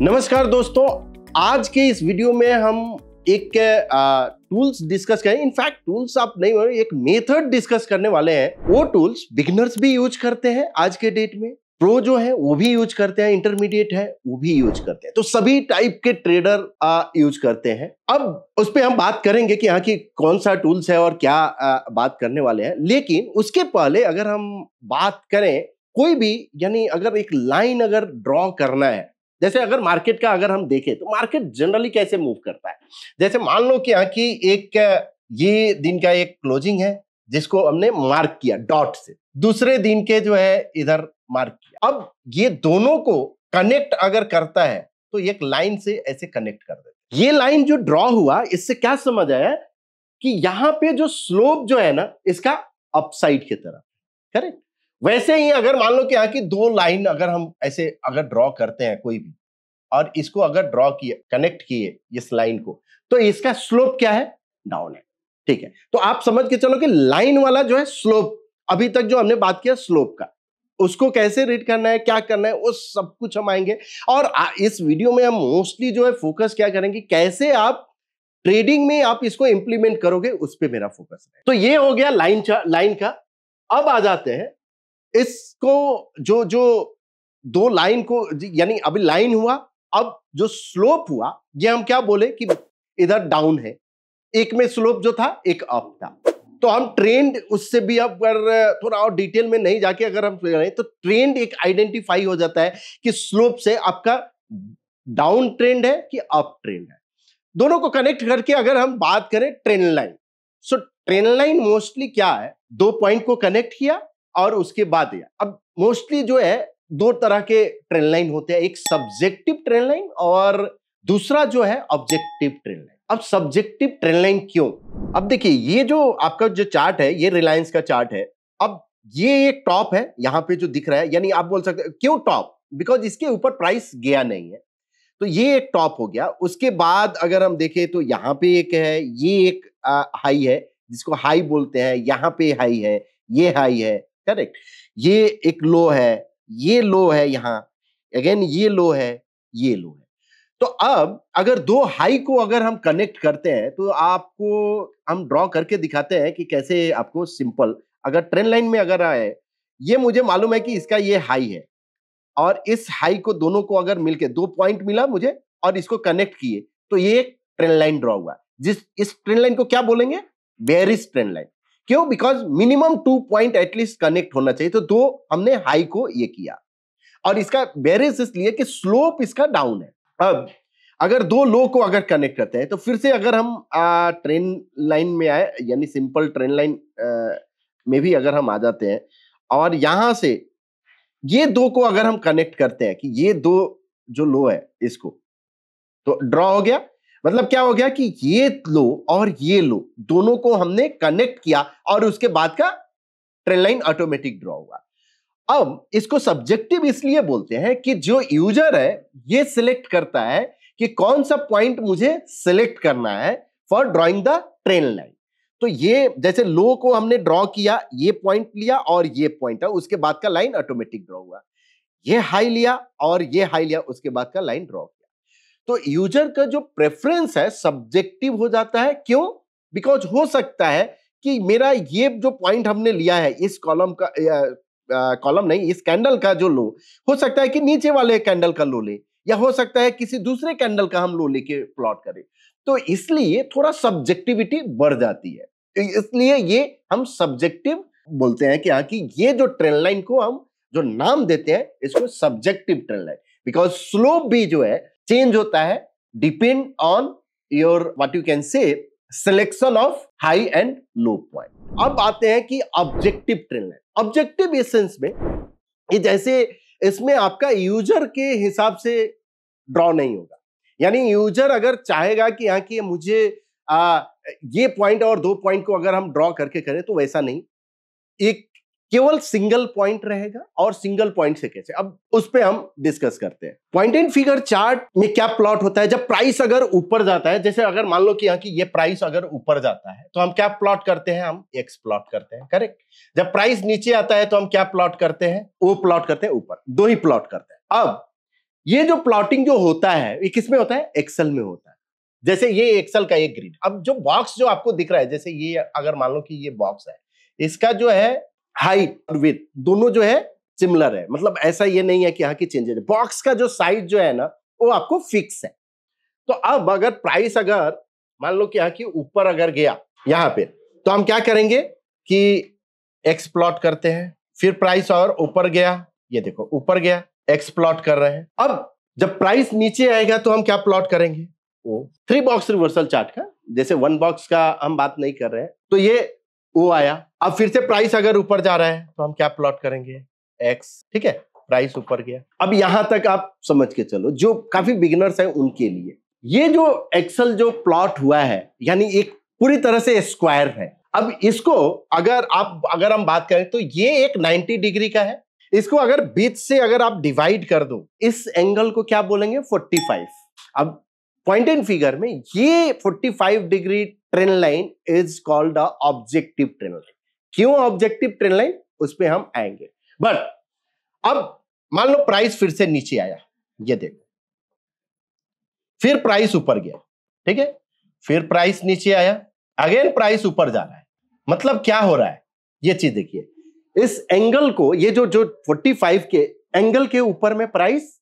नमस्कार दोस्तों, आज के इस वीडियो में हम एक टूल्स डिस्कस करें। इनफैक्ट टूल्स आप नहीं बोले, एक मेथड डिस्कस करने वाले हैं। वो टूल्स बिगिनर्स भी यूज करते हैं आज के डेट में, प्रो जो है वो भी यूज करते हैं, इंटरमीडिएट है वो भी यूज करते हैं, तो सभी टाइप के ट्रेडर यूज करते हैं। अब उस पर हम बात करेंगे कि यहाँ की कौन सा टूल्स है और क्या बात करने वाले हैं। लेकिन उसके पहले अगर हम बात करें कोई भी, यानी अगर एक लाइन अगर ड्रॉ करना है, जैसे अगर मार्केट का अगर हम देखें तो मार्केट जनरली कैसे मूव करता है। जैसे मान लो कि यहाँ की एक ये दिन का एक क्लोजिंग है जिसको हमने मार्क किया डॉट से, दूसरे दिन के जो है इधर मार्क किया। अब ये दोनों को कनेक्ट अगर करता है तो एक लाइन से ऐसे कनेक्ट कर देते। ये लाइन जो ड्रॉ हुआ, इससे क्या समझ आया कि यहां पे जो स्लोप जो है ना, इसका अपसाइड की तरफ, करेक्ट। वैसे ही अगर मान लो कि यहाँ की दो लाइन अगर हम ऐसे अगर ड्रॉ करते हैं कोई भी, और इसको अगर ड्रॉ किए, कनेक्ट किए इस लाइन को, तो इसका स्लोप क्या है? डाउन है। ठीक है, तो आप समझ के चलो कि लाइन वाला जो है स्लोप, अभी तक जो हमने बात किया स्लोप का, उसको कैसे रीड करना है, क्या करना है, वो सब कुछ हम आएंगे। और इस वीडियो में हम मोस्टली जो है फोकस क्या करेंगे, कैसे आप ट्रेडिंग में आप इसको इंप्लीमेंट करोगे, उस पर मेरा फोकस है। तो ये हो गया लाइन का। अब आ जाते हैं इसको, जो दो लाइन को, यानी अभी लाइन हुआ, अब जो स्लोप हुआ ये हम क्या बोले कि इधर डाउन है, एक में स्लोप जो था एक अप था। तो हम ट्रेंड उससे भी, अब अगर थोड़ा और डिटेल में नहीं जाके अगर हम तो ट्रेंड एक आइडेंटिफाई हो जाता है कि स्लोप से आपका डाउन ट्रेंड है कि अप ट्रेंड है। दोनों को कनेक्ट करके अगर हम बात करें ट्रेंड लाइन, सो ट्रेंड लाइन मोस्टली क्या है, दो पॉइंट को कनेक्ट किया और उसके बाद दिया। अब मोस्टली जो है दो तरह के ट्रेंड लाइन होते हैं, एक सब्जेक्टिव ट्रेंड लाइन और दूसरा जो है ऑब्जेक्टिव ट्रेंड लाइन। अब सब्जेक्टिव ट्रेंड लाइन क्यों? अब देखिए, ये जो आपका जो चार्ट है, ये रिलायंस का चार्ट है। अब ये एक टॉप है यहां पे जो दिख रहा है, यानी आप बोल सकते हैं क्यों टॉप, बिकॉज इसके ऊपर प्राइस गया नहीं है, तो ये एक टॉप हो गया। उसके बाद अगर हम देखें तो यहाँ पे एक है, ये एक हाई है जिसको हाई बोलते हैं, यहाँ पे हाई है, ये हाई है, करेक्ट। ये एक लो है, ये लो है, यहाँ अगेन ये लो है, ये लो है। तो अब अगर दो हाई को अगर हम कनेक्ट करते हैं तो आपको हम ड्रॉ करके दिखाते हैं कि कैसे आपको सिंपल, अगर ट्रेंड लाइन में अगर आए, ये मुझे मालूम है कि इसका ये हाई है और इस हाई को दोनों को अगर मिलके दो पॉइंट मिला मुझे और इसको कनेक्ट किए, तो ये एक ट्रेंड लाइन ड्रॉ हुआ। इस ट्रेंड लाइन को क्या बोलेंगे? Bearish trend line. क्यों? Because minimum 2 point at least connect होना चाहिए। तो दो हमने हाई को ये किया, और इसका बेयरिश इसलिए कि स्लोप इसका डाउन है। अब अगर दो लो को अगर कनेक्ट करते हैं तो फिर से अगर हम ट्रेंड लाइन में आए, यानी सिंपल ट्रेंड लाइन में भी अगर हम आ जाते हैं और यहां से ये दो को अगर हम कनेक्ट करते हैं कि ये दो जो लो है इसको, तो ड्रॉ हो गया। मतलब क्या हो गया कि ये लो और ये लो दोनों को हमने कनेक्ट किया और उसके बाद का ट्रेंड लाइन ऑटोमेटिक ड्रॉ हुआ। अब इसको सब्जेक्टिव इसलिए बोलते हैं कि जो यूजर है ये सिलेक्ट करता है कि कौन सा पॉइंट मुझे सिलेक्ट करना है for drawing the trend line. तो ये जैसे लो को हमने ड्रॉ किया, ये पॉइंट लिया और ये पॉइंट है, उसके बाद का लाइन ऑटोमेटिक ड्रॉ हुआ। ये हाई लिया और ये हाई लिया, उसके बाद का लाइन ड्रॉ किया। तो यूजर का जो प्रेफरेंस है सब्जेक्टिव हो जाता है। क्यों? बिकॉज हो सकता है कि मेरा ये जो पॉइंट हमने लिया है इस कॉलम का, कॉलम नहीं, इस कैंडल का जो लो, हो सकता है कि नीचे वाले कैंडल का लो ले, या हो सकता है किसी दूसरे कैंडल का हम लो लेके प्लॉट करें। तो इसलिए थोड़ा सब्जेक्टिविटी बढ़ जाती है, इसलिए ये हम सब्जेक्टिव बोलते हैं कि हाँ कि ये जो ट्रेंड लाइन को हम जो नाम देते हैं इसको subjective trend line, because slope भी जो है चेंज होता है depend on your what you can say selection of high and low point. अब आते हैं कि objective trend line. Objective essence में ये जैसे इसमें आपका यूजर के हिसाब से ड्रॉ नहीं होगा, यानी यूजर अगर चाहेगा कि यहाँ की मुझे ये पॉइंट और दो पॉइंट को अगर हम ड्रॉ करके करें, तो वैसा नहीं, एक केवल सिंगल पॉइंट रहेगा। और सिंगल पॉइंट से कैसे, अब उस पे हम डिस्कस करते हैं। पॉइंट एंड फिगर चार्ट में क्या प्लॉट होता है जब प्राइस अगर ऊपर जाता है, जैसे अगर मान लो कि यहाँ की ये प्राइस अगर ऊपर जाता है तो हम क्या प्लॉट करते हैं? हम एक्स प्लॉट करते हैं, करेक्ट। जब प्राइस नीचे आता है तो हम क्या प्लॉट करते हैं? ओ प्लॉट करते हैं, ऊपर। दो ही प्लॉट करते हैं। अब ये जो प्लॉटिंग जो होता है ये किसमें होता है? एक्सेल में होता है। जैसे ये एक्सेल का एक ग्रिड, अब जो बॉक्स जो आपको दिख रहा है, जैसे ये अगर मान लो कि ये बॉक्स है, इसका जो है हाइट और विड्थ दोनों जो है सिमिलर है, मतलब ऐसा ये नहीं है कि यहाँ की चेंजेस है। बॉक्स का जो साइज जो है ना वो आपको फिक्स है। तो अब अगर प्राइस अगर मान लो कि यहाँ की ऊपर अगर गया यहाँ पे, तो हम क्या करेंगे कि एक्स प्लॉट करते हैं, फिर प्राइस और ऊपर गया, ये देखो ऊपर गया, एक्स प्लॉट कर रहे हैं। अब जब प्राइस नीचे आएगा तो हम क्या प्लॉट करेंगे? वो 3 बॉक्स रिवर्सल चार्ट का, जैसे 1 बॉक्स का हम बात नहीं कर रहे हैं, तो ये वो आया। अब फिर से प्राइस अगर ऊपर जा रहा है तो हम क्या प्लॉट करेंगे? एक्स, ठीक है, प्राइस ऊपर गया। अब यहां तक आप समझ के चलो, जो काफी बिगिनर्स हैं उनके लिए ये जो एक्सेल जो प्लॉट हुआ है यानी एक पूरी तरह से स्क्वायर है। अब इसको अगर हम बात करें तो ये एक 90 डिग्री का है, इसको अगर बीच से अगर आप डिवाइड कर दो, इस एंगल को क्या बोलेंगे? 45। अब पॉइंट एंड फिगर में ये 45 degree train line is called a objective train line. क्यों ऑब्जेक्टिव ट्रेन लाइन? उस पे हम आएंगे। बट अब मान लो प्राइस फिर से नीचे आया, ये देखो, फिर प्राइस ऊपर गया, ठीक है, फिर प्राइस नीचे आया, अगेन प्राइस ऊपर जा रहा है। मतलब क्या हो रहा है? ये चीज देखिए, इस एंगल को, ये जो 45 के एंगल के ऊपर में प्राइस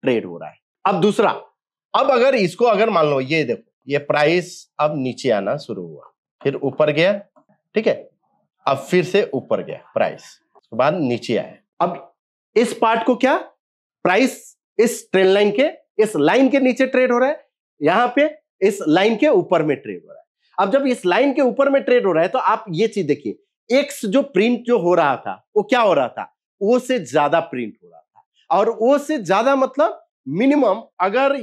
ट्रेड हो रहा है। अब दूसरा, अब अगर इसको अगर मान लो, ये देखो, ये प्राइस अब नीचे आना शुरू हुआ, फिर ऊपर गया, ठीक है, अब फिर से ऊपर गया प्राइस, उसके बाद नीचे आया। अब इस पार्ट को क्या, प्राइस इस ट्रेन लाइन के, इस लाइन के नीचे ट्रेड हो रहा है, यहां पे इस लाइन के ऊपर में ट्रेड हो रहा है। अब जब इस लाइन के ऊपर में ट्रेड हो रहा है तो आप ये चीज देखिए, एक्स जो प्रिंट जो हो रहा था वो क्या हो रहा था? ओ से ज्यादा प्रिंट हो रहा था। और ओ से ज्यादा मतलब मिनिमम अगर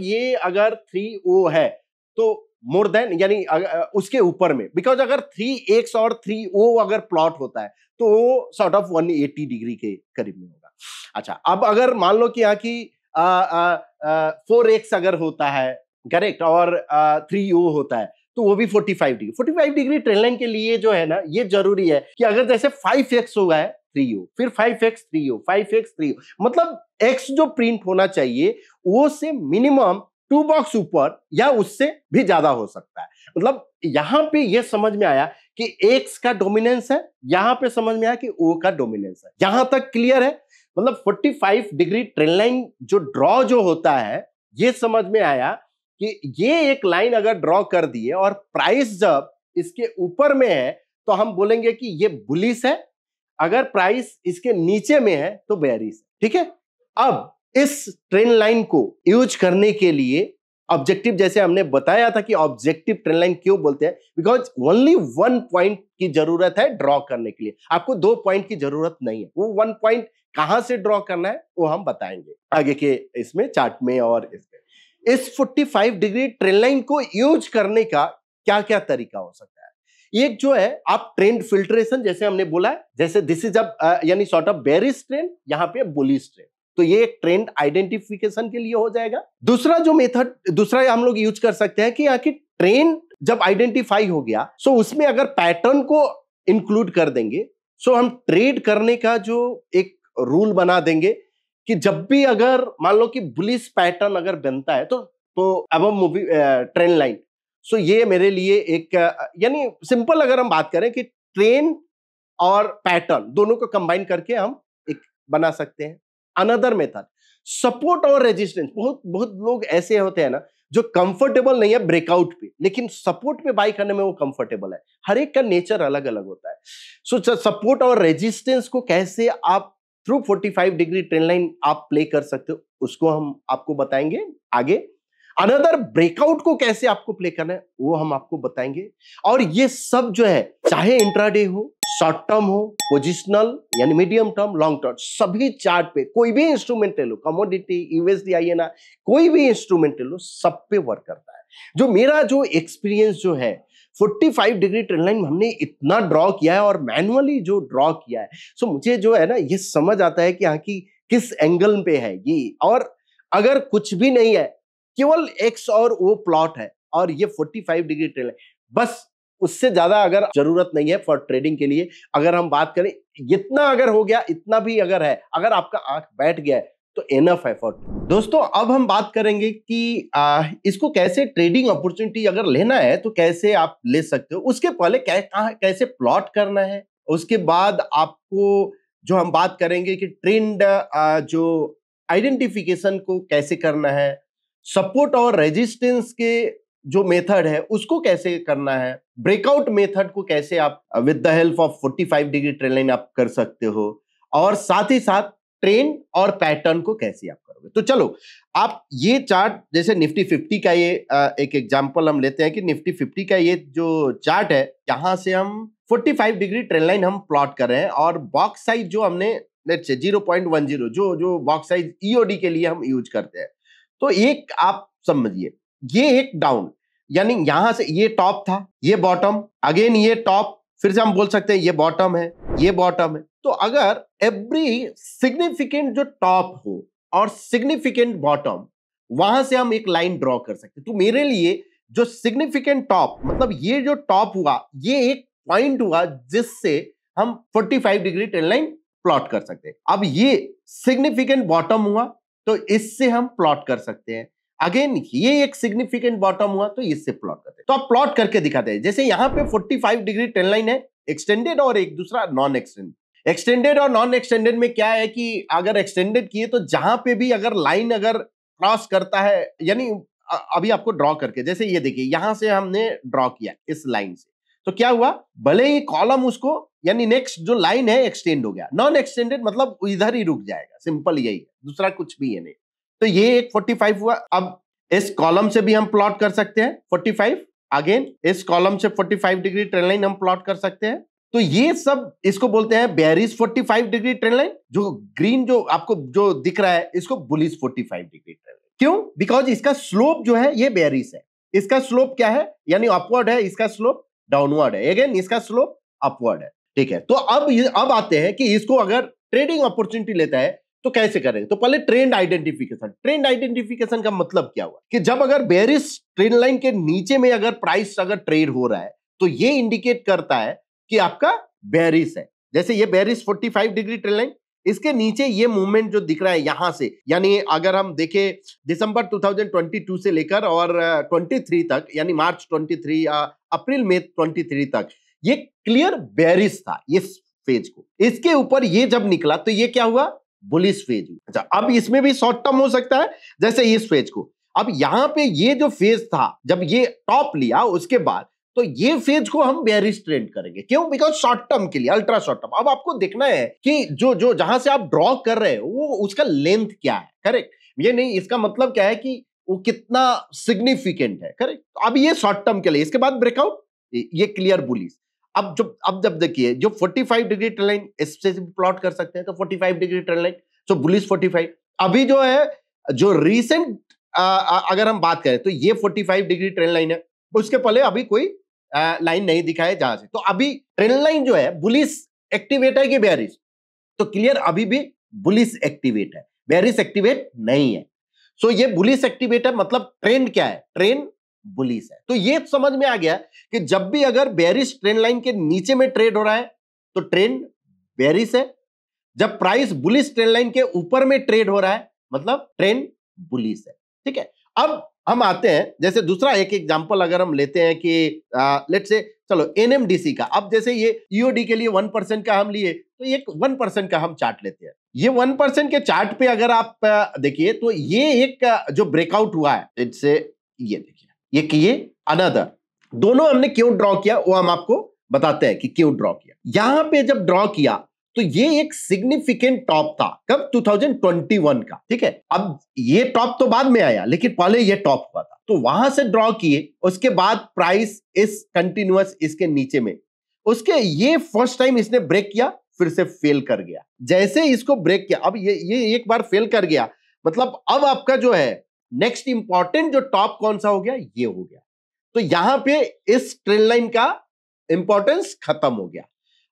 3O है तो मोर देन, यानी उसके ऊपर में, बिकॉज अगर 3x और 3O अगर प्लॉट होता है तो वो सॉर्ट ऑफ 180 डिग्री के करीब में होगा। अच्छा, अब अगर मान लो कि यहाँ की 4x अगर होता है, करेक्ट, और 3O होता है तो वो भी 45 डिग्री ट्रेन लाइन के लिए जो है ना, ये जरूरी है कि अगर जैसे 5x होगा है 3O, फिर 5x 3O, 5x 3O, मतलब x जो प्रिंट होना चाहिए वो से मिनिमम 2 बॉक्स ऊपर या उससे भी ज्यादा हो सकता है। मतलब यहां पे ये समझ में आया कि x का डोमिनेंस है, यहां पे समझ में आया कि O का डोमिनेंस है। यहां तक क्लियर है? मतलब 45 डिग्री ट्रेन लाइन जो ड्रॉ जो होता है, ये समझ में आया कि ये एक लाइन अगर ड्रॉ कर दिए और प्राइस जब इसके ऊपर में है तो हम बोलेंगे कि ये बुलिश है, अगर प्राइस इसके नीचे में है तो बेयरिश है, ठीक है। अब इस ट्रेन लाइन को यूज करने के लिए ऑब्जेक्टिव, जैसे हमने बताया था कि ऑब्जेक्टिव ट्रेन लाइन क्यों बोलते हैं, बिकॉज ओनली 1 पॉइंट की जरूरत है ड्रॉ करने के लिए, आपको 2 पॉइंट की जरूरत नहीं है। वो 1 पॉइंट कहां से ड्रॉ करना है वो हम बताएंगे आगे के इसमें चार्ट में। और इसमें इस 45 डिग्री ट्रेन लाइन को यूज करने का क्या क्या तरीका हो सकता है? एक जो है आप ट्रेंड फिल्ट्रेशन, जैसे हमने बोला है, जैसे दिस इज यानी सॉर्ट ऑफ बेयरिश ट्रेंड, यहां पे बुलिश ट्रेंड, तो ये एक ट्रेंड आइडेंटिफिकेशन के लिए हो जाएगा। दूसरा जो मेथड दूसरा हम लोग यूज कर सकते हैं कि यहाँ की ट्रेंड जब आइडेंटिफाई हो गया, सो उसमें अगर पैटर्न को इंक्लूड कर देंगे, सो हम ट्रेड करने का जो एक रूल बना देंगे कि जब भी अगर मान लो कि बुलिश पैटर्न अगर बनता है तो अब मूवी ट्रेंड लाइन, सो ये मेरे लिए एक यानी सिंपल अगर हम बात करें कि ट्रेंड और पैटर्न दोनों को कंबाइन करके हम एक बना सकते हैं। अनदर मेथड सपोर्ट और रेजिस्टेंस। बहुत लोग ऐसे होते हैं ना जो कंफर्टेबल नहीं है ब्रेकआउट पे, लेकिन सपोर्ट पे बाई करने में वो कंफर्टेबल है। हर एक का नेचर अलग अलग होता है। सो सपोर्ट और रेजिस्टेंस को कैसे आप थ्रू 45 डिग्री ट्रेंड लाइन आप प्ले कर सकते हो, उसको हम आपको बताएंगे आगे। अनदर ब्रेकआउट को कैसे आपको प्ले करना है वो हम आपको बताएंगे। और ये सब जो है, चाहे इंट्राडे हो, शॉर्ट टर्म हो, पोजिशनल यानी मीडियम टर्म, लॉन्ग टर्म, सभी चार्ट पे कोई भी इंस्ट्रूमेंट ले लो, कमोडिटी, यूएसडी, INR, कोई भी इंस्ट्रूमेंट ले लो, सब पे वर्क करता है। जो मेरा जो एक्सपीरियंस जो है, 45 डिग्री ट्रेंड लाइन हमने इतना ड्रॉ किया है और मैनुअली जो ड्रॉ किया है, सो मुझे जो है ना ये समझ आता है कि यहाँ की किस एंगल पे है ये। और अगर कुछ भी नहीं है, केवल एक्स और ओ प्लॉट है और ये 45 डिग्री ट्रेंड लाइन, बस उससे ज्यादा अगर जरूरत नहीं है फॉर ट्रेडिंग के लिए। अगर हम बात करें इतना अगर हो गया, इतना भी अगर है, अगर आपका आंख बैठ गया है तो एनफ एफर्ट। दोस्तों अब हम बात करेंगे कि इसको कैसे ट्रेडिंग अपॉर्चुनिटी अगर लेना है तो कैसे आप ले सकते हो। उसके पहले कैसे प्लॉट करना है, उसके बाद आपको जो हम बात करेंगे कि ट्रेंड जो आइडेंटिफिकेशन को कैसे करना है, सपोर्ट और रेजिस्टेंस के जो मेथड है उसको कैसे करना है, ब्रेकआउट मेथड को कैसे आप with the help of 45 degree trend line आप कर सकते हो, और साथ ही साथ ट्रेंड और पैटर्न को कैसे आप करोगे। तो चलो आप ये चार्ट, जैसे निफ्टी 50 का ये एक एग्जांपल हम लेते हैं कि निफ्टी 50 का ये जो चार्ट है, यहां से हम 45 डिग्री ट्रेंड लाइन हम प्लॉट कर रहे हैं और बॉक्स साइज जो हमने लेट्स से 0.10 जो बॉक्स साइज ईओडी के लिए हम यूज करते हैं। तो एक आप समझिए ये एक डाउन, यानी यहां से ये टॉप था, ये बॉटम, अगेन ये टॉप, फिर से हम बोल सकते हैं ये बॉटम है, ये बॉटम है। तो अगर एवरी सिग्निफिकेंट जो टॉप हो और सिग्निफिकेंट बॉटम, वहां से हम एक लाइन ड्रॉ कर सकते हैं। तो मेरे लिए जो सिग्निफिकेंट टॉप, मतलब ये जो टॉप हुआ, ये एक पॉइंट हुआ जिससे हम 45 डिग्री ट्रेंड लाइन प्लॉट कर सकते हैं। अब ये सिग्निफिकेंट बॉटम हुआ तो इससे हम प्लॉट कर सकते हैं। अगेन ये एक सिग्निफिकेंट बॉटम हुआ तो इससे प्लॉट करते हैं। तो आप प्लॉट करके दिखाते हैं। जैसे यहां पे 45 डिग्री ट्रेंड लाइन है, एक्सटेंडेड और एक दूसरा नॉन एक्सटेंडेड। एक्सटेंडेड और नॉन एक्सटेंडेड में क्या है कि अगर एक्सटेंडेड किए तो जहां पे भी अगर लाइन अगर क्रॉस करता है, यानी अभी आपको ड्रॉ करके, जैसे ये देखिए यहां से हमने ड्रॉ किया इस लाइन से, तो क्या हुआ, भले ही कॉलम उसको यानी नेक्स्ट जो लाइन है एक्सटेंड हो गया, नॉन एक्सटेंडेड मतलब इधर ही रुक जाएगा, सिंपल यही है, दूसरा कुछ भी है नहीं। तो ये एक 45 हुआ। अब इस कॉलम से भी हम प्लॉट कर सकते हैं 45, अगेन इस कॉलम से 45 डिग्री ट्रेंड लाइन हम प्लॉट कर सकते हैं। तो ये सब इसको बोलते हैं बेयरिश 45 डिग्री ट्रेंड लाइन। जो ग्रीन जो आपको जो दिख रहा है इसको बुलिश 45 डिग्री ट्रेंड लाइन। क्यों? बिकॉज इसका स्लोप जो है ये बेयरिश है, इसका स्लोप क्या है, यानी अपवर्ड है, इसका स्लोप डाउनवर्ड है, अगेन इसका स्लोप अपवर्ड है। ठीक है, तो अब आते हैं कि इसको अगर ट्रेडिंग अपॉर्चुनिटी लेता है तो कैसे करेंगे। तो पहले ट्रेंड आइडेंटिफिकेशन। ट्रेंड आइडेंटिफिकेशन का मतलब क्या हुआ कि जब अगर बेयरिश ट्रेंड लाइन के नीचे में अगर प्राइस अगर ट्रेड हो रहा है तो ये इंडिकेट करता है कि आपका बेयरिश है। जैसे ये बेयरिश 45 डिग्री ट्रेंड लाइन, इसके नीचे ये मूवमेंट जो दिख रहा है यहां से, यानी अगर हम देखें दिसंबर 2022 से लेकर और 23 तक, यानी मार्च 23 या अप्रैल में 23 तक, ये क्लियर बेयरिश था इस फेज को। इसके ऊपर ये जब निकला तो ये क्या हुआ, बुलिश फेज हुआ। अच्छा, अब इसमें भी शॉर्ट टर्म हो सकता है जैसे इस फेज को। अब यहां पे ये जो फेज था, जब ये टॉप लिया उसके बाद, तो ये फेज को हम बेयरिश ट्रेंड करेंगे। क्यों? बिकॉज शॉर्ट टर्म के लिए, अल्ट्रा शॉर्ट टर्म। अब आपको देखना है कि जो जहां से आप ड्रॉ कर रहे हो वो उसका लेंथ क्या है, करेक्ट। ये नहीं, इसका मतलब क्या है कि वो कितना सिग्निफिकेंट है, करेक्ट। अब ये शॉर्ट टर्म के लिए, इसके बाद ब्रेकआउट, ये क्लियर बुलिश। अब जब देखिए जो 45 डिग्री ट्रेंड लाइन, इससे प्लॉट कर सकते हैं तो 45 डिग्री ट्रेंड लाइन, तो बुलिश 45। अभी जो है जो रीसेंट अगर हम बात करें तो ये 45 डिग्री ट्रेंड लाइन है, उसके पहले अभी कोई लाइन नहीं दिखाए जहां से। तो अभी ट्रेंड लाइन जो है बुलिश एक्टिवेट है कि बेयरिश, तो क्लियर अभी भी बुलिश एक्टिवेट है, बेयरिश एक्टिवेट नहीं है। सो ये बुलिश एक्टिवेट है, मतलब ट्रेंड क्या है, ट्रेंड बुलिश है। तो ये समझ में आ गया कि जब भी अगर बेयरिश ट्रेंड लाइन के नीचे में ट्रेड हो रहा है तो ट्रेंड बेयरिश है, जब प्राइस बुलिश ट्रेंड लाइन के ऊपर में ट्रेड हो रहा है मतलब ट्रेंड बुलिश है। ठीक है, अब हम आते हैं, जैसे दूसरा एक एग्जांपल अगर हम लेते हैं कि लेट्स से चलो एनएमडीसी का। अब जैसे ये ईओडी के लिए 1% का हम लिए, तो ये 1% का हम चार्ट लेते हैं। ये 1% के चार्ट पे अगर आप देखिए तो ये एक जो ब्रेकआउट हुआ है, इससे ये देखिए ये किए अनदर, दोनों हमने क्यों ड्रॉ किया वो हम आपको बताते हैं कि क्यों ड्रॉ किया। यहां पे जब ड्रॉ किया तो ये एक सिग्निफिकेंट टॉप था, कब, 2021 का। ठीक है, अब ये टॉप तो बाद में आया लेकिन पहले ये टॉप हुआ था, तो वहां से ड्रॉ किए, उसके बाद प्राइस इस कंटिन्यूअस इसके नीचे में, उसके ये फर्स्ट टाइम इसने ब्रेक किया, फिर से फेल कर गया। जैसे इसको ब्रेक किया, अब ये एक बार फेल कर गया, मतलब अब आपका जो है नेक्स्ट इंपॉर्टेंट जो टॉप कौन सा हो गया, ये हो गया। तो यहां पे इस ट्रेंड लाइन का इंपॉर्टेंस खत्म हो गया,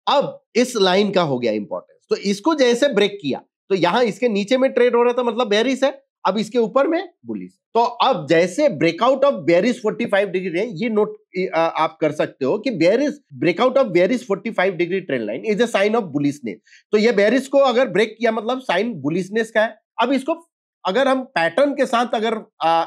अब इस लाइन का हो गया इंपॉर्टेंस। तो इसको जैसे ब्रेक किया तो यहां इसके नीचे में ट्रेड हो रहा था मतलब बेयरिश है, अब इसके ऊपर में बुलिश। तो अब जैसे ब्रेकआउट ऑफ बेयरिश 45 डिग्री है, ये नोट आप कर सकते हो कि bearish breakout of bearish 45 degree trend line is a sign of bullishness. तो ये बेयरिश को अगर ब्रेक किया मतलब साइन बुलिशनेस का है। अब इसको अगर हम पैटर्न के साथ अगर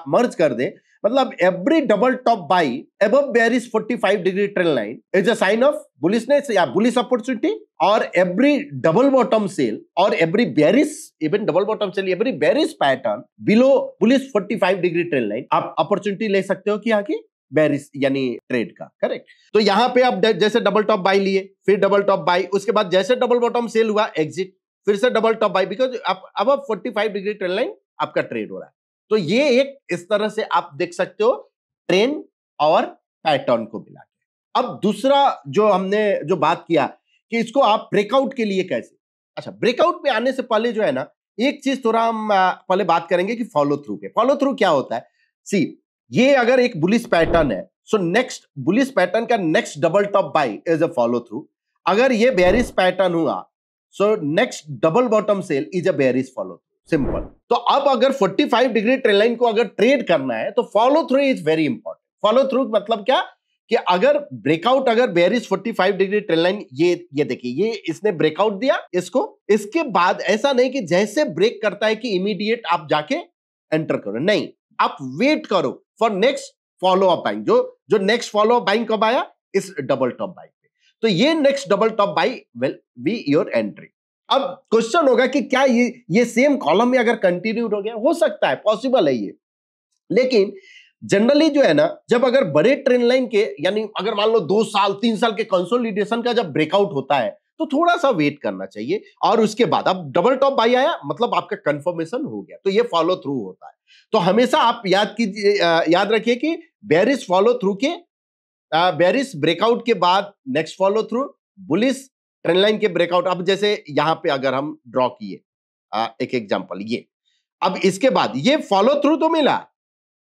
मर्ज कर दें, मतलब every double top buy above bearish 45 degree trend line is a sign of bullishness या बुलिश अपॉर्चुनिटी, और एवरी डबल बॉटम सेल और every bearish, even double bottom sell, every bearish pattern below bullish 45 degree trend line, आप opportunity ले सकते हो कि आगे bearish यानी ट्रेड का। करेक्ट। तो यहां पे आप जैसे डबल टॉप बाई लिए, फिर डबल टॉप बाई, उसके बाद जैसे डबल बॉटम सेल हुआ एग्जिट, फिर से डबल टॉप बाई, बिकॉज अब 45 डिग्री ट्रेंड लाइन आपका ट्रेड हो रहा है। तो ये एक इस तरह से आप देख सकते हो ट्रेंड और पैटर्न को मिला के। अब दूसरा जो हमने जो बात किया कि इसको आप ब्रेकआउट के लिए कैसे, अच्छा ब्रेकआउट पे आने से पहले जो है ना, एक चीज थोड़ा हम पहले बात करेंगे कि फॉलो थ्रू के। फॉलो थ्रू क्या होता है, सी ये अगर एक बुलिश पैटर्न है, सो नेक्स्ट बुलिश पैटर्न का next double top buy is a follow through. अगर ये बेयरिश पैटर्न हुआ, so next double bottom sell is a bearish follow through, simple. तो अब अगर 45 डिग्री ट्रेंड लाइन को अगर ट्रेड करना है तो follow through is very important. Follow through मतलब क्या कि अगर ब्रेकआउट, अगर बेयरिश 45 डिग्री ट्रेंड लाइन, ये देखिए, ये इसने ब्रेकआउट दिया इसको, इसके बाद ऐसा नहीं कि जैसे ब्रेक करता है कि इमीडिएट आप जाके एंटर करो, नहीं, आप वेट करो for next follow up buying. जो नेक्स्ट फॉलो अप बाइंग कब आया, इस डबल टॉप बाइंग पे, तो ये next double top by will be your entry. अब क्वेश्चन होगा कि क्या ये सेम कॉलम में अगर कंटिन्यूड हो गया, हो सकता है, पॉसिबल है ये, लेकिन जनरली जो है ना, जब अगर बड़े ट्रेंड लाइन के, यानी अगर मान लो 2 साल 3 साल के कंसोलिडेशन का जब ब्रेकआउट होता है तो थोड़ा सा वेट करना चाहिए, और उसके बाद अब डबल टॉप बाई आया, मतलब आपका कंफर्मेशन हो गया, तो ये फॉलो थ्रू होता है। तो हमेशा आप याद कीजिए, याद रखिए कि बेयरिश फॉलो थ्रू के, बेयरिश ब्रेकआउट के बाद next follow through, bullish trend line के ब्रेकआउट। अब जैसे यहां पे अगर हम ड्रॉ किए एक एग्जांपल, ये अब इसके बाद ये फॉलो थ्रू तो मिला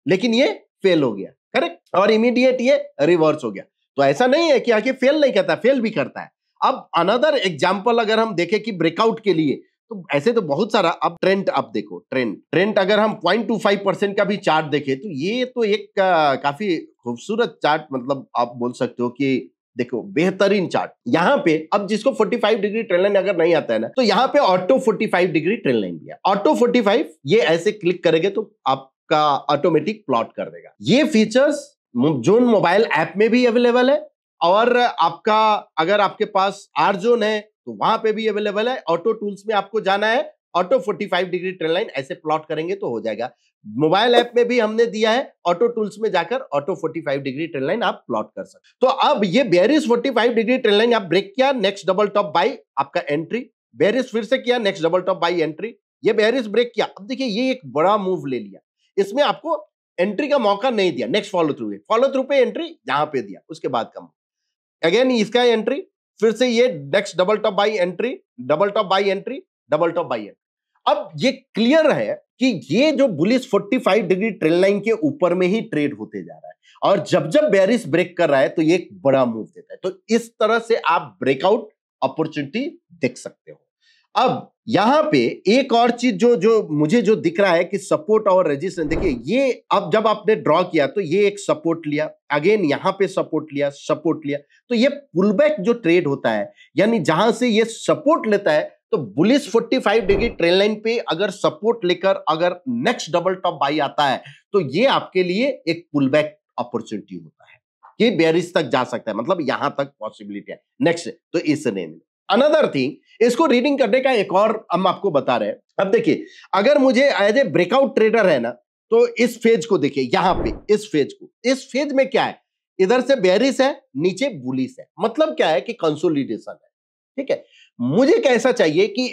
लेकिन ये फेल हो गया, करेक्ट, और इमीडिएट ये रिवर्स हो गया। तो ऐसा नहीं है कि आगे फेल नहीं करता, फेल भी करता है। अब अनदर एग्जांपल अगर हम देखें कि ब्रेकआउट के लिए, तो ऐसे तो बहुत सारा, अब ट्रेंड आप देखो, ट्रेंड अगर हम 0.25% का भी चार्ट देखें तो ये तो एक काफी खूबसूरत चार्ट, मतलब आप बोल सकते हो कि देखो बेहतरीन चार्ट। यहां पे अब जिसको 45 डिग्री ट्रेंड लाइन अगर नहीं आता है ना, तो यहां पे ऑटो 45 डिग्री ट्रेंड लाइन दिया, ऑटो 45, ये ऐसे क्लिक करेंगे तो आपका ऑटोमेटिक प्लॉट कर देगा। ये फीचर्स जोन मोबाइल ऐप में भी अवेलेबल है, और आपका अगर आपके पास आर जोन है तो वहां पे भी अवेलेबल है। ऑटो टूल्स में आपको जाना है, ऑटो 45 डिग्री ट्रेंड लाइन ऐसे प्लॉट करेंगे तो हो जाएगा। मोबाइल ऐप में भी हमने दिया है, ऑटो टूल्स में जाकर ऑटो 45 डिग्री ट्रेंड लाइन आप प्लॉट कर सकते। तो अब ये बेयरिश 45 डिग्री ट्रेंड लाइन आप ब्रेक किया, नेक्स्ट डबल टॉप बाई आपका एंट्री, बेयरिश फिर से किया, next double top by entry, ये बेयरिश ब्रेक किया। अब देखिए ये एक बड़ा मूव ले लिया, इसमें आपको एंट्री का मौका नहीं दिया, नेक्स्ट फॉलो थ्रू है, फॉलो थ्रू पे एंट्री यहां पे दिया, उसके बाद कम अगेन इसका एंट्री, फिर से ये next double top by entry, double top by entry, double top by entry. अब ये क्लियर है कि ये जो बुलिश 45 डिग्री ट्रेंड लाइन के ऊपर में ही ट्रेड होते जा रहा है, और जब जब बेयरिश ब्रेक कर रहा है तो ये एक बड़ा मूव देता है। तो इस तरह से आप ब्रेकआउट अपॉर्चुनिटी देख सकते हो। अब यहां पे एक और चीज जो मुझे जो दिख रहा है कि सपोर्ट और रेजिस्टेंस, देखिए ये अब जब आपने ड्रॉ किया तो ये एक सपोर्ट लिया, अगेन यहां पे सपोर्ट लिया, सपोर्ट लिया, तो ये पुलबैक जो ट्रेड होता है, यानी जहां से ये सपोर्ट लेता है, तो बुलिश 45 डिग्री ट्रेंड लाइन पे अगर सपोर्ट लेकर अगर नेक्स्ट डबल टॉप बाई आता है तो ये आपके लिए एक पुलबैक अपॉर्चुनिटी होता है कि बेयरिश तक जा सकता है, मतलब यहां तक पॉसिबिलिटी है नेक्स्ट, तो इस रेंज में। अनदर थिंग, इसको रीडिंग करने का एक और हम आपको बता रहे हैं। अब देखिए अगर मुझे एज ए ब्रेकआउट ट्रेडर है ना, तो इस फेज को देखिए, यहां पे इस फेज में क्या है, इधर से बेयरिश है, नीचे बुलिश है, मतलब क्या है कि कंसोलिडेशन है, ठीक है। मुझे कैसा चाहिए कि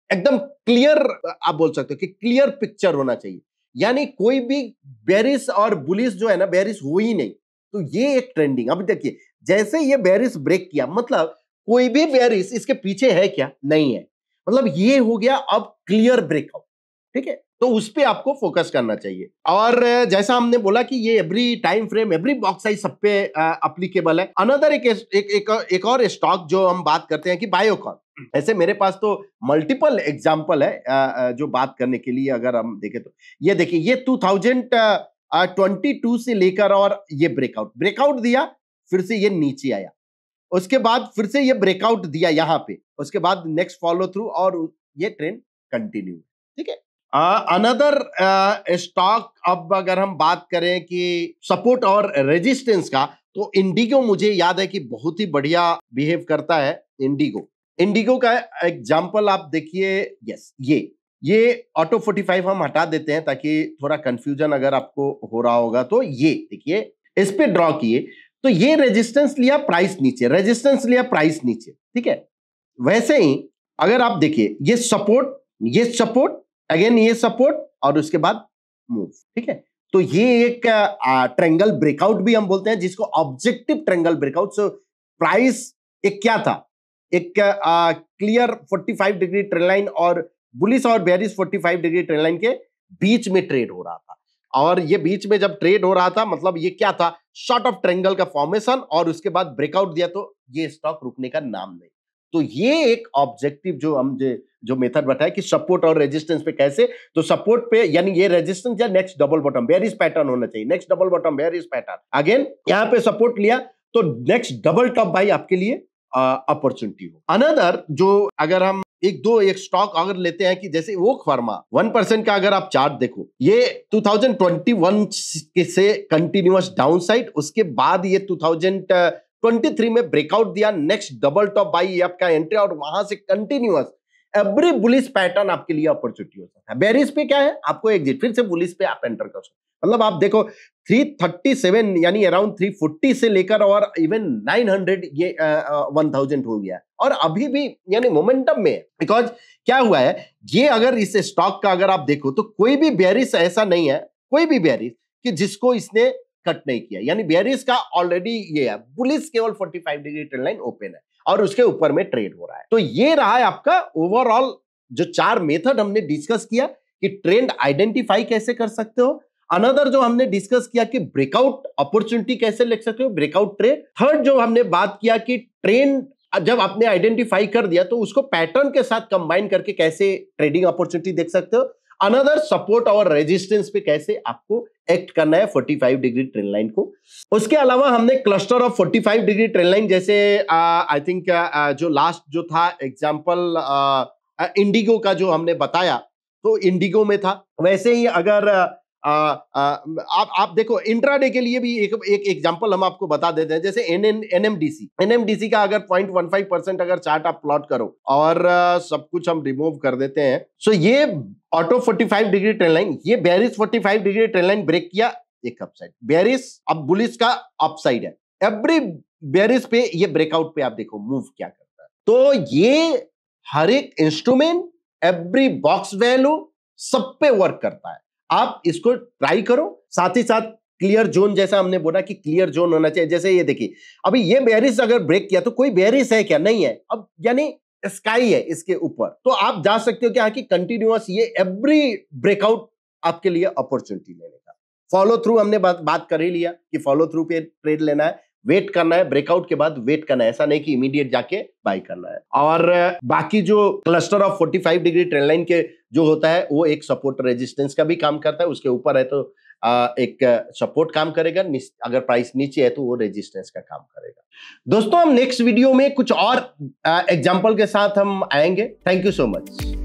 एकदम क्लियर, आप बोल सकते हो कि क्लियर पिक्चर होना चाहिए, यानी कोई भी बेयरिश और बुलिश जो है ना, बेयरिश हो ही नहीं, तो ये एक ट्रेंडिंग। अब देखिए जैसे ये बेयरिश ब्रेक किया, मतलब कोई भी बेयरिश इसके पीछे है क्या, नहीं है, मतलब ये हो गया अब क्लियर ब्रेकआउट, ठीक है। तो उस पे आपको फोकस करना चाहिए। और जैसा हमने बोला कि ये every time frame, every box size सब पे एप्लीकेबल है। अनदर एक और स्टॉक जो हम बात करते हैं कि बायोकॉन, ऐसे मेरे पास तो मल्टीपल एग्जांपल है जो बात करने के लिए अगर हम देखें तो ये देखिए, ये 2022 से लेकर और ये ब्रेकआउट दिया, फिर से ये नीचे आया, उसके बाद फिर से ये ब्रेकआउट दिया यहां पे, उसके बाद नेक्स्ट फॉलो थ्रू और ये ट्रेंड कंटिन्यू, ठीक है। अनदर स्टॉक, अब अगर हम बात करें कि सपोर्ट और रेजिस्टेंस का, तो इंडिगो मुझे याद है कि बहुत ही बढ़िया बिहेव करता है। इंडिगो का एग्जांपल आप देखिए। यस, ये ऑटो 45 हम हटा देते हैं ताकि थोड़ा कंफ्यूजन अगर आपको हो रहा होगा। तो ये देखिए, इस पे ड्रॉ किए तो ये रेजिस्टेंस लिया, प्राइस नीचे, रेजिस्टेंस लिया, प्राइस नीचे, ठीक है। वैसे ही अगर आप देखिए, ये सपोर्ट, अगेन ये सपोर्ट, और उसके बाद मूव, ठीक है। तो ये एक ट्रायंगल ब्रेकआउट भी हम बोलते हैं, जिसको objective triangle breakout. So price एक क्या था, एक क्लियर 45 डिग्री ट्रेंड लाइन और बुलिश और बेयरिश 45 डिग्री ट्रेंड लाइन के बीच में ट्रेड हो रहा था। और ये बीच में जब ट्रेड हो रहा था, मतलब ये क्या था, शॉर्ट ऑफ ट्रायंगल का फॉर्मेशन, और उसके बाद ब्रेकआउट दिया, तो ये स्टॉक रुकने का नाम नहीं। तो ये एक ऑब्जेक्टिव जो मेथड बताया कि सपोर्ट और रेजिस्टेंस पे कैसे, तो सपोर्ट पे यानी ये रेजिस्टेंस या next double bottom bearish pattern होना चाहिए, next double bottom bearish pattern, again यहां पे सपोर्ट लिया तो नेक्स्ट डबल टॉप बाई आपके लिए अपॉर्चुनिटी हो। अनदर जो अगर हम एक स्टॉक अगर लेते हैं कि जैसे वो फार्मा 1% का, अगर आप चार्ट देखो, ये 2021 से कंटिन्यूअस डाउनसाइड, उसके बाद ये 2023 में ब्रेकआउट दिया, नेक्स्ट डबल टॉप बाई आपका एंट्री, और वहां से कंटिन्यूअस एवरी बुलिश पैटर्न आपके लिए अपॉर्चुनिटी हो सकता है। बेरिश पे क्या है, आपको एग्जिट, फिर से बुलिश पे आप एंटर कर सकते। मतलब आप देखो 337 यानी अराउंड 340 से लेकर और इवन 900 ये 1000 हो गया, और अभी भी यानी मोमेंटम में है। बिकॉज क्या हुआ है, ये अगर इस स्टॉक का अगर आप देखो तो कोई भी बेरिश ऐसा नहीं है, कोई भी बेरिश कि जिसको इसने कट नहीं किया, यानी बेरिश का ऑलरेडी ये है, बुलिश केवल 45 डिग्री ट्रेंड लाइन ओपन है और उसके ऊपर में ट्रेड हो रहा है। तो ये रहा है आपका ओवरऑल जो 4 मेथड हमने डिस्कस किया कि ट्रेंड आइडेंटिफाई कैसे कर सकते हो। अनदर जो हमने डिस्कस किया कि ब्रेकआउट अपॉर्चुनिटी कैसे ले सकते हो, ब्रेकआउट ट्रेड। थर्ड जो हमने बात किया कि ट्रेंड जब आपने आइडेंटिफाई कर दिया तो उसको पैटर्न के साथ कंबाइन करके कैसे ट्रेडिंग अपॉर्चुनिटी देख सकते हो। अनदर सपोर्ट और रेजिस्टेंस पे कैसे आपको एक्ट करना है 45 डिग्री ट्रेंड लाइन को। उसके अलावा हमने cluster of 45 degree trend line, जैसे आई थिंक जो लास्ट जो था एग्जांपल इंडिगो का जो हमने बताया, तो इंडिगो में था। वैसे ही अगर आप देखो इंट्राडे के लिए भी एक एग्जांपल हम आपको बता देते हैं, जैसे एनएमडीसी का अगर 0.15% अगर चार्ट आप प्लॉट करो और सब कुछ हम रिमूव कर देते हैं, सो ये ऑटो 45 डिग्री ट्रेंड लाइन, ये bearish 45 degree trend line break किया, एक अपसाइड, बेरिश अब बुलिश का अपसाइड है, एवरी बेरिश पे ये ब्रेकआउट पे आप देखो मूव क्या करता है। तो ये हर एक इंस्ट्रूमेंट, एवरी बॉक्स वैल्यू सब पे वर्क करता है। आप इसको ट्राई करो, साथ ही साथ क्लियर जोन, जैसा हमने बोला कि क्लियर जोन होना चाहिए। जैसे ये देखिए, अभी ये बेरिश अगर ब्रेक किया तो कोई बेरिश है क्या, नहीं है, अब यानी स्काई है इसके ऊपर, तो आप जा सकते हो कि हाँ कि कंटिन्यूअस ये एवरी ब्रेकआउट आपके लिए अपॉर्चुनिटी लेने का। फॉलो थ्रू हमने बात कर ही लिया कि फॉलो थ्रू पे ट्रेड लेना है, वेट करना है, ब्रेकआउट के बाद वेट करना है, ऐसा नहीं कि इमीडिएट जाके बाय करना है। और बाकी जो cluster of 45 degree trend line के जो होता है वो एक सपोर्ट रेजिस्टेंस का भी काम करता है, उसके ऊपर है तो एक सपोर्ट काम करेगा, अगर प्राइस नीचे है तो वो रेजिस्टेंस का काम करेगा। दोस्तों हम नेक्स्ट वीडियो में कुछ और एग्जांपल के साथ हम आएंगे। Thank you so much.